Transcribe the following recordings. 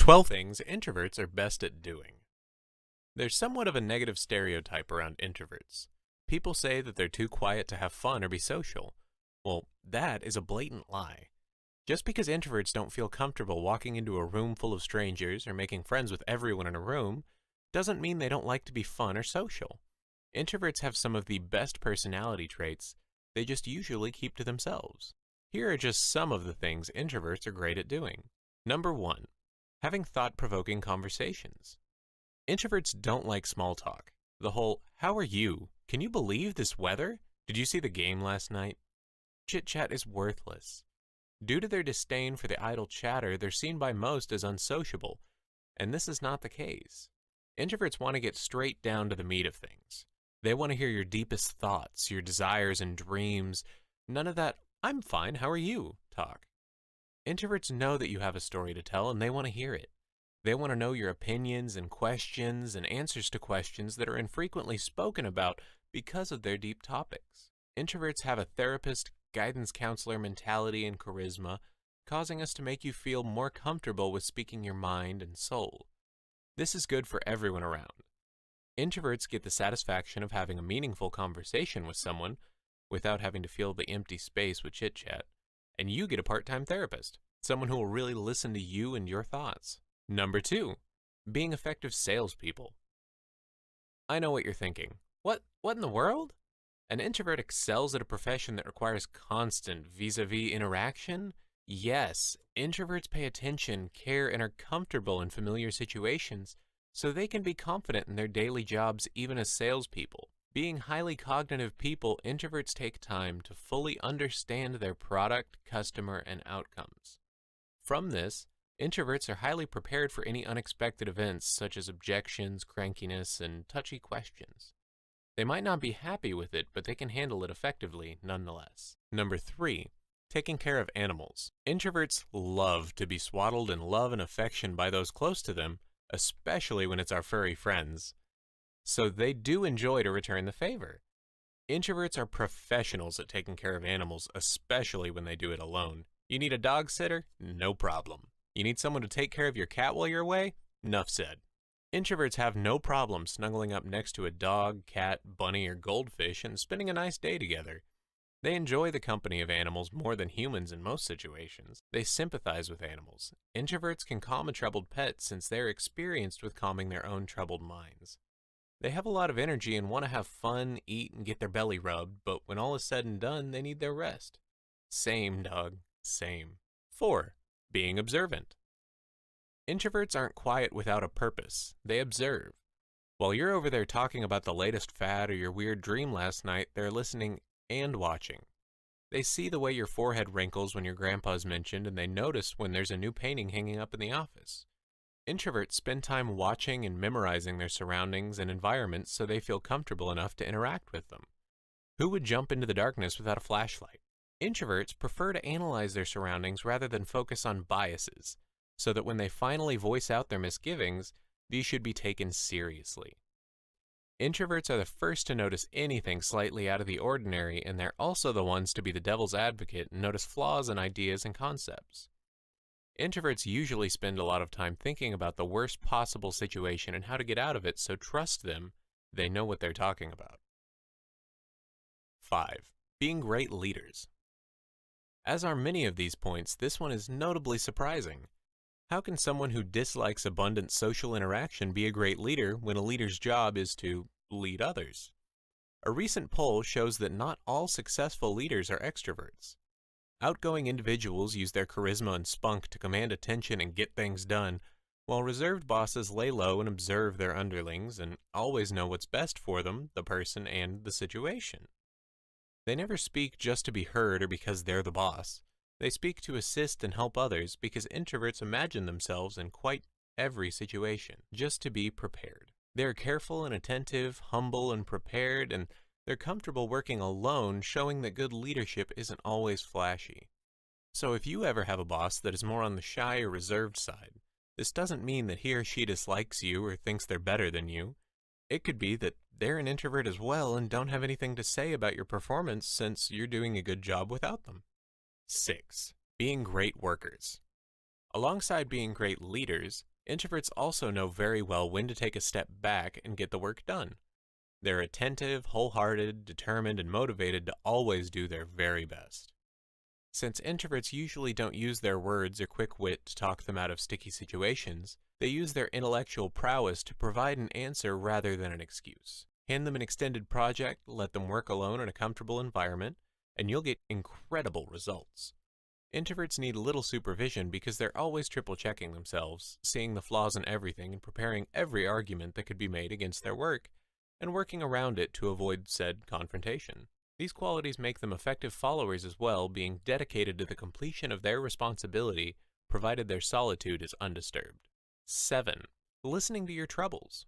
12 things introverts are best at doing. There's somewhat of a negative stereotype around introverts. People say that they're too quiet to have fun or be social. Well, that is a blatant lie. Just because introverts don't feel comfortable walking into a room full of strangers or making friends with everyone in a room, doesn't mean they don't like to be fun or social. Introverts have some of the best personality traits, they just usually keep to themselves. Here are just some of the things introverts are great at doing. Number 1. Having thought-provoking conversations. Introverts don't like small talk. The whole, "How are you? Can you believe this weather? Did you see the game last night?" Chit-chat is worthless. Due to their disdain for the idle chatter, they're seen by most as unsociable, and this is not the case. Introverts want to get straight down to the meat of things. They want to hear your deepest thoughts, your desires and dreams. None of that, "I'm fine, how are you?" talk. Introverts know that you have a story to tell and they want to hear it. They want to know your opinions and questions and answers to questions that are infrequently spoken about because of their deep topics. Introverts have a therapist, guidance counselor mentality and charisma, causing us to make you feel more comfortable with speaking your mind and soul. This is good for everyone around. Introverts get the satisfaction of having a meaningful conversation with someone without having to fill the empty space with chit-chat. And you get a part-time therapist, someone who will really listen to you and your thoughts. Number 2, being effective salespeople. I know what you're thinking. What in the world? An introvert excels at a profession that requires constant vis-a-vis interaction? Yes, introverts pay attention, care, and are comfortable in familiar situations, so they can be confident in their daily jobs even as salespeople. Being highly cognitive people, introverts take time to fully understand their product, customer, and outcomes. From this, introverts are highly prepared for any unexpected events such as objections, crankiness, and touchy questions. They might not be happy with it, but they can handle it effectively nonetheless. Number 3, taking care of animals. Introverts love to be swaddled in love and affection by those close to them, especially when it's our furry friends. So they do enjoy to return the favor. Introverts are professionals at taking care of animals, especially when they do it alone. You need a dog sitter? No problem. You need someone to take care of your cat while you're away? Nuff said. Introverts have no problem snuggling up next to a dog, cat, bunny, or goldfish and spending a nice day together. They enjoy the company of animals more than humans in most situations. They sympathize with animals. Introverts can calm a troubled pet since they're experienced with calming their own troubled minds. They have a lot of energy and want to have fun, eat, and get their belly rubbed, but when all is said and done, they need their rest. Same, dog. Same. 4, being observant. Introverts aren't quiet without a purpose. They observe. While you're over there talking about the latest fad or your weird dream last night, they're listening and watching. They see the way your forehead wrinkles when your grandpa's mentioned, and they notice when there's a new painting hanging up in the office. Introverts spend time watching and memorizing their surroundings and environments so they feel comfortable enough to interact with them. Who would jump into the darkness without a flashlight? Introverts prefer to analyze their surroundings rather than focus on biases, so that when they finally voice out their misgivings, these should be taken seriously. Introverts are the first to notice anything slightly out of the ordinary, and they're also the ones to be the devil's advocate and notice flaws in ideas and concepts. Introverts usually spend a lot of time thinking about the worst possible situation and how to get out of it, so trust them, they know what they're talking about. 5, being great leaders. As are many of these points, this one is notably surprising. How can someone who dislikes abundant social interaction be a great leader when a leader's job is to lead others? A recent poll shows that not all successful leaders are extroverts. Outgoing individuals use their charisma and spunk to command attention and get things done, while reserved bosses lay low and observe their underlings and always know what's best for them, the person, and the situation. They never speak just to be heard or because they're the boss. They speak to assist and help others because introverts imagine themselves in quite every situation, just to be prepared. They're careful and attentive, humble and prepared, and they're comfortable working alone, showing that good leadership isn't always flashy. So if you ever have a boss that is more on the shy or reserved side, this doesn't mean that he or she dislikes you or thinks they're better than you. It could be that they're an introvert as well and don't have anything to say about your performance since you're doing a good job without them. 6, being great workers. Alongside being great leaders, Introverts also know very well when to take a step back and get the work done. They're attentive, wholehearted, determined, and motivated to always do their very best. Since introverts usually don't use their words or quick wit to talk them out of sticky situations, they use their intellectual prowess to provide an answer rather than an excuse. Hand them an extended project, let them work alone in a comfortable environment, and you'll get incredible results. Introverts need little supervision because they're always triple checking themselves, seeing the flaws in everything and preparing every argument that could be made against their work, and working around it to avoid said confrontation. These qualities make them effective followers as well, being dedicated to the completion of their responsibility, provided their solitude is undisturbed. 7. Listening to your troubles.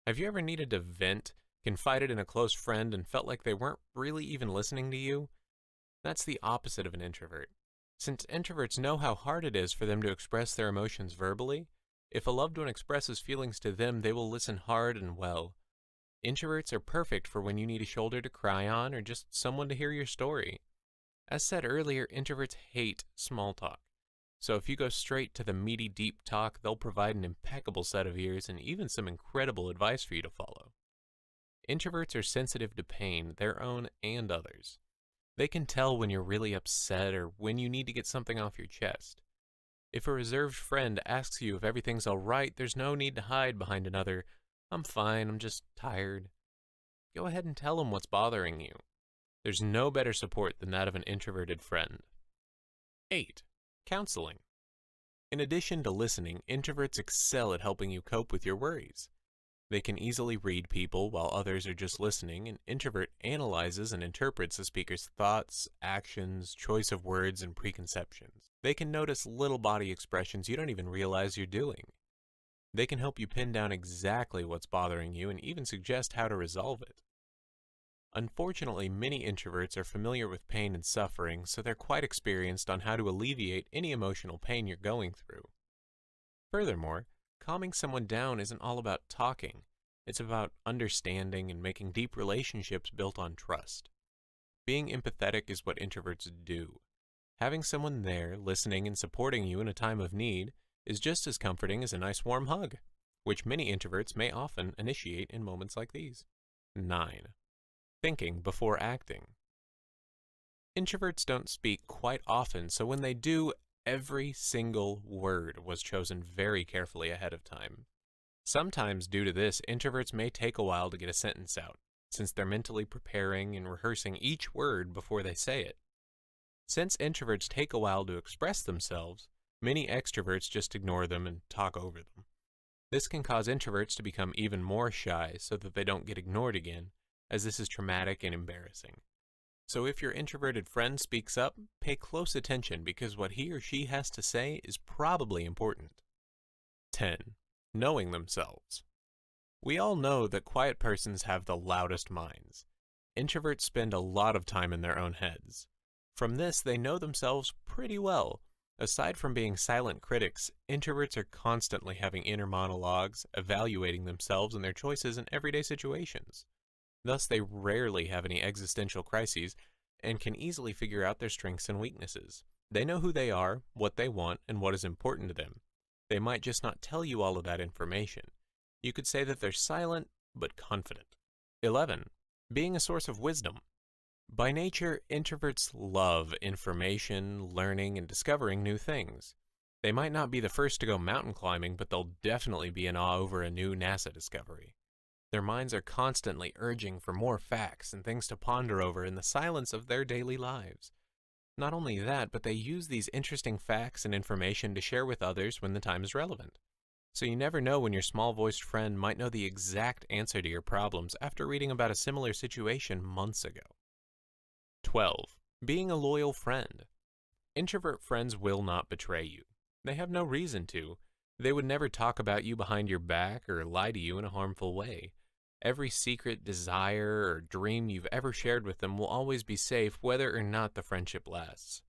Have you ever needed to vent, confided in a close friend, and felt like they weren't really even listening to you? That's the opposite of an introvert. Since introverts know how hard it is for them to express their emotions verbally, if a loved one expresses feelings to them, they will listen hard and well. Introverts are perfect for when you need a shoulder to cry on or just someone to hear your story. As said earlier, introverts hate small talk. So if you go straight to the meaty deep talk, they'll provide an impeccable set of ears and even some incredible advice for you to follow. Introverts are sensitive to pain, their own and others. They can tell when you're really upset or when you need to get something off your chest. If a reserved friend asks you if everything's all right, there's no need to hide behind another, "I'm fine, I'm just tired." Go ahead and tell them what's bothering you. There's no better support than that of an introverted friend. 8. Counseling. In addition to listening, introverts excel at helping you cope with your worries. They can easily read people while others are just listening. An introvert analyzes and interprets the speaker's thoughts, actions, choice of words, and preconceptions. They can notice little body expressions you don't even realize you're doing. They can help you pin down exactly what's bothering you and even suggest how to resolve it. Unfortunately, many introverts are familiar with pain and suffering, so they're quite experienced on how to alleviate any emotional pain you're going through. Furthermore, calming someone down isn't all about talking. It's about understanding and making deep relationships built on trust. Being empathetic is what introverts do. Having someone there, listening and supporting you in a time of need, is just as comforting as a nice warm hug, which many introverts may often initiate in moments like these. 9. Thinking before acting. Introverts don't speak quite often, so when they do, every single word was chosen very carefully ahead of time. Sometimes due to this, introverts may take a while to get a sentence out, since they're mentally preparing and rehearsing each word before they say it. Since introverts take a while to express themselves, many extroverts just ignore them and talk over them. This can cause introverts to become even more shy so that they don't get ignored again, as this is traumatic and embarrassing. So if your introverted friend speaks up, pay close attention because what he or she has to say is probably important. 10. Knowing themselves. We all know that quiet persons have the loudest minds. Introverts spend a lot of time in their own heads. From this, they know themselves pretty well. Aside from being silent critics, introverts are constantly having inner monologues, evaluating themselves and their choices in everyday situations. Thus, they rarely have any existential crises and can easily figure out their strengths and weaknesses. They know who they are, what they want, and what is important to them. They might just not tell you all of that information. You could say that they're silent, but confident. 11. Being a source of wisdom. By nature, introverts love information, learning, and discovering new things. They might not be the first to go mountain climbing, but they'll definitely be in awe over a new NASA discovery. Their minds are constantly urging for more facts and things to ponder over in the silence of their daily lives. Not only that, but they use these interesting facts and information to share with others when the time is relevant. So you never know when your small-voiced friend might know the exact answer to your problems after reading about a similar situation months ago. 12. Being a loyal friend. Introvert friends will not betray you. They have no reason to. They would never talk about you behind your back or lie to you in a harmful way. Every secret, desire, or dream you've ever shared with them will always be safe whether or not the friendship lasts.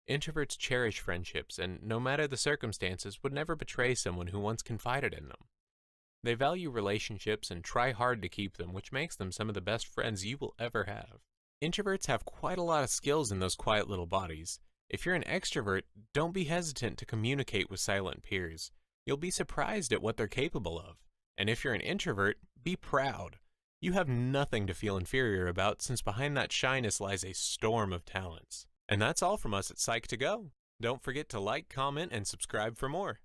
Introverts cherish friendships and, no matter the circumstances, would never betray someone who once confided in them. They value relationships and try hard to keep them, which makes them some of the best friends you will ever have. Introverts have quite a lot of skills in those quiet little bodies. If you're an extrovert, don't be hesitant to communicate with silent peers. You'll be surprised at what they're capable of. And if you're an introvert, be proud. You have nothing to feel inferior about, since behind that shyness lies a storm of talents. And that's all from us at Psych2Go. Don't forget to like, comment, and subscribe for more.